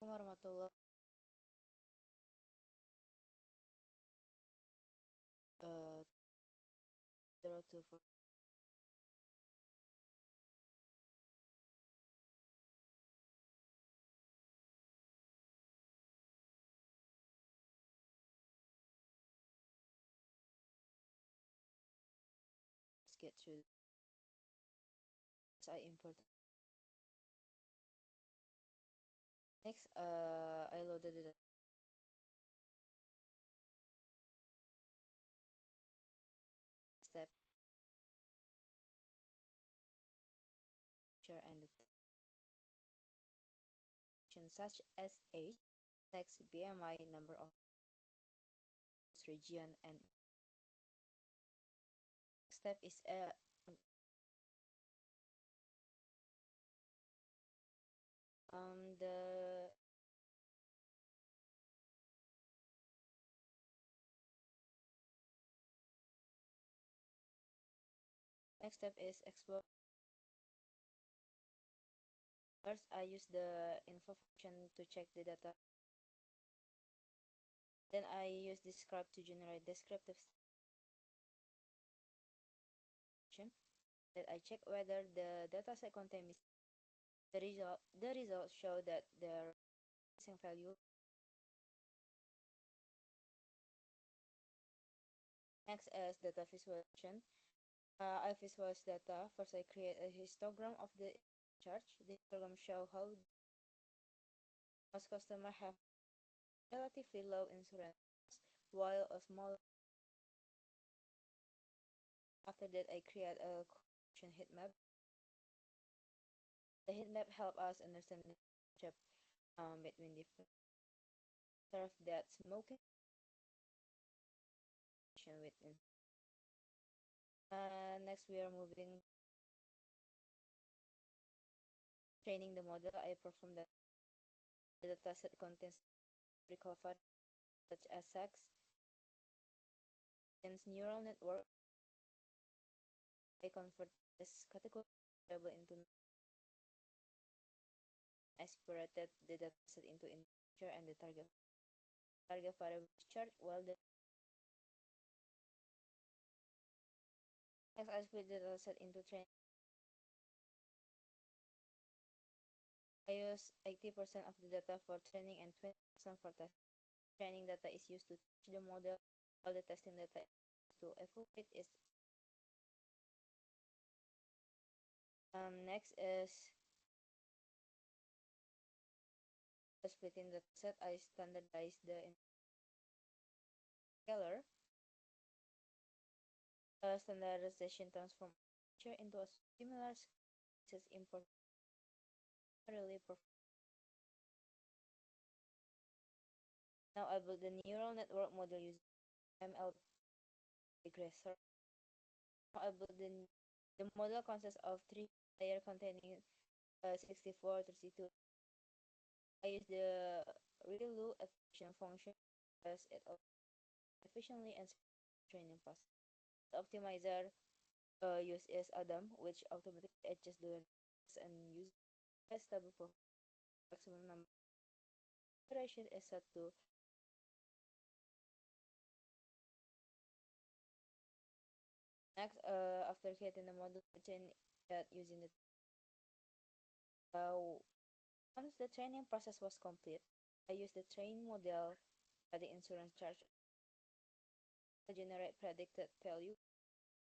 warahmatullahi uh, 024. Let's get through this. I import. Next, I loaded the step picture and the section such as age, sex, BMI, number of region, and step is the next step is explore. First, I use the info function to check the data. Then I use describe to generate descriptive function that I check whether the dataset contains the results show that the missing value. Next is data visualization. I visualize data. First, I create a histogram of the chart. The histogram show how most customers have relatively low insurance, while a small. After that, I create a correlation heat map. The heat map help us understand the relationship between different serve that smoking within. Next, we are moving training the model. I perform the dataset contains recovered such as sex, and neural network. I convert this category variable into aspirated the dataset into integer and the target variable is chart while the next I split the dataset into training. I use 80% of the data for training and 20% for testing. Training data is used to teach the model, while the testing data is used to evaluate its. Next is splitting the set. I standardize the scalar. Standardization transform into a similar is important. Really now I build the neural network model using ML regressor. Now I build the model consists of three layers containing 64, 32. I use the ReLU efficient function as it efficiently and training process. The optimizer use is Adam, which automatically adjusts the and use a stable for maximum number. Iteration is set to next. After creating the model, chain that using the once the training process was complete, I used the train model at the insurance charge to generate predicted value,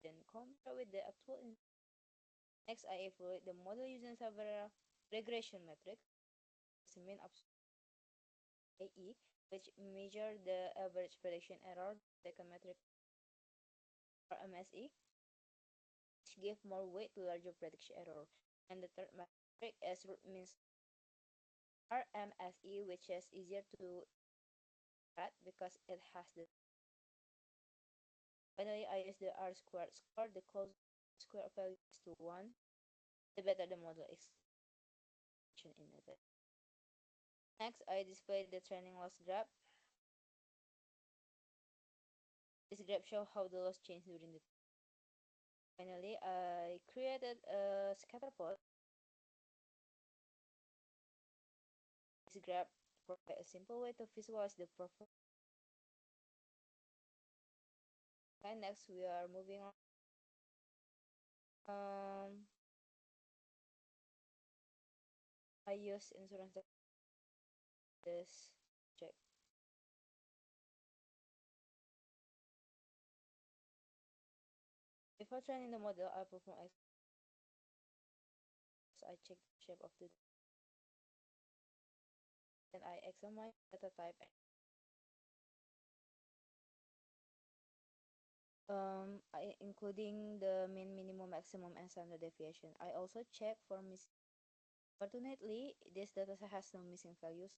then compare with the actual. Next, I evaluate the model using several regression metrics, the mean of AE, which measure the average prediction error, second metric or MSE, which give more weight to larger prediction error, and the third metric is root means RMSE, which is easier to track because it has the. Finally, I use the R squared score. The close square value is to 1, the better the model is in it. Next, I display the training loss graph. This graph shows how the loss changed during the. Finally, I created a scatter plot. This graph provide a simple way to visualize the performance. Okay, next we are moving on. I use insurance this check. Before training the model, I perform I check the shape of the then I examine data type including the mean, minimum, maximum, and standard deviation. I also check for missing. Fortunately, this data set has no missing values.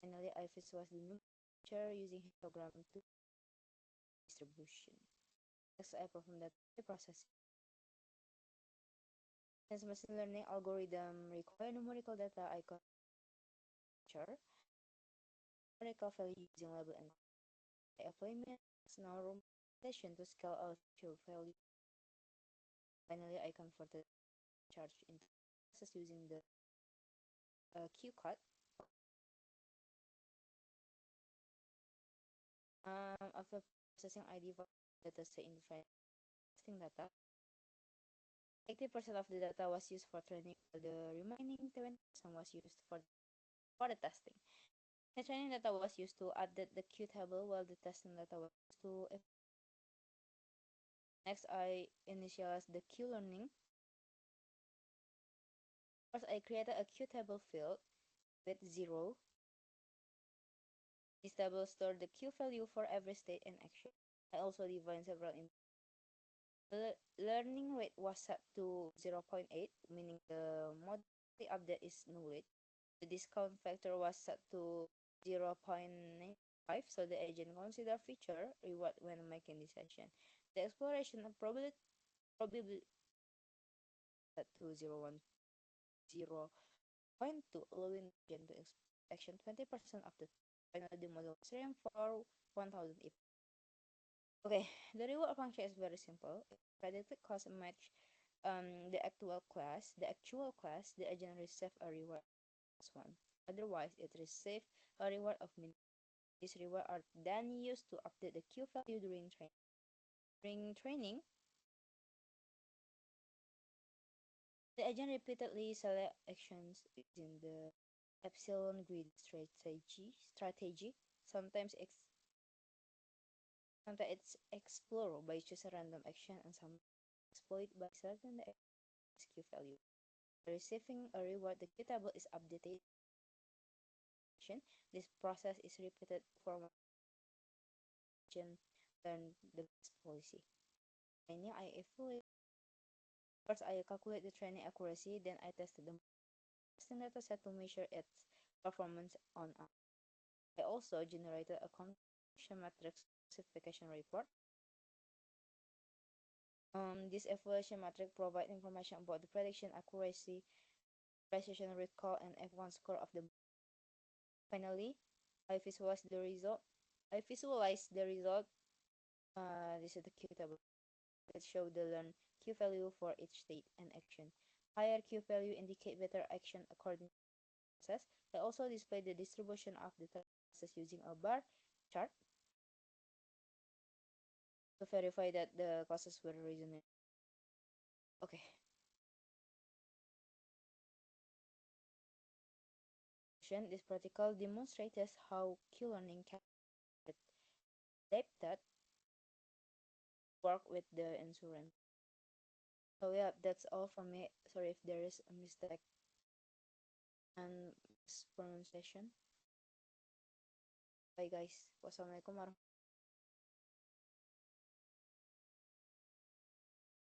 Finally, I visualize the new picture using histogram to distribution. Next, I perform data processing. Since machine learning algorithm require numerical data, I capture numerical value using label and I apply normalization to scale out actual value. Finally, I converted charge into process using the QCOD. After processing, I divide data set into testing data. 80% of the data was used for training, while the remaining 20% was used for the testing. The training data was used to update the Q table, while the testing data was used to. Next, I initialize the Q learning. First, I created a Q table field with 0. This table stores the Q value for every state and action. I also defined several The learning rate was set to 0.8, meaning the model update is null. The discount factor was set to 0.95, so the agent consider feature reward when making decision. The exploration probably set to 0.2, allowing the agent to action 20% of the finally the model was trained for 1000 if. Okay, the reward function is very simple. If predicted cost match the actual class, the agent receives a reward plus 1. Otherwise, it receives a reward of minimum. These rewards are then used to update the Q value during training. During training, the agent repeatedly select actions using the epsilon grid strategy. Sometimes it's explore by choosing a random action and some exploit by certain the Q value. Receiving a reward, the Q table is updated. This process is repeated for learn the best policy. And I evaluate. First, I calculate the training accuracy, then I tested the testing data set to measure its performance on. I also generated a confirmation matrix classification report. This evaluation matrix provides information about the prediction accuracy, precision recall, and F1 score of the. Finally, I visualize the result. This is the Q table. It shows the learn Q value for each state and action. Higher Q value indicate better action according to the process. I also display the distribution of the process using a bar chart to verify that the classes were reasonable. Okay. This practical demonstrates how Q-learning can adapted work with the insurance. So yeah, that's all from me. Sorry if there is a mistake and mispronunciation. Bye guys. Wassalamualaikum warahmatullahi wabarakatuh.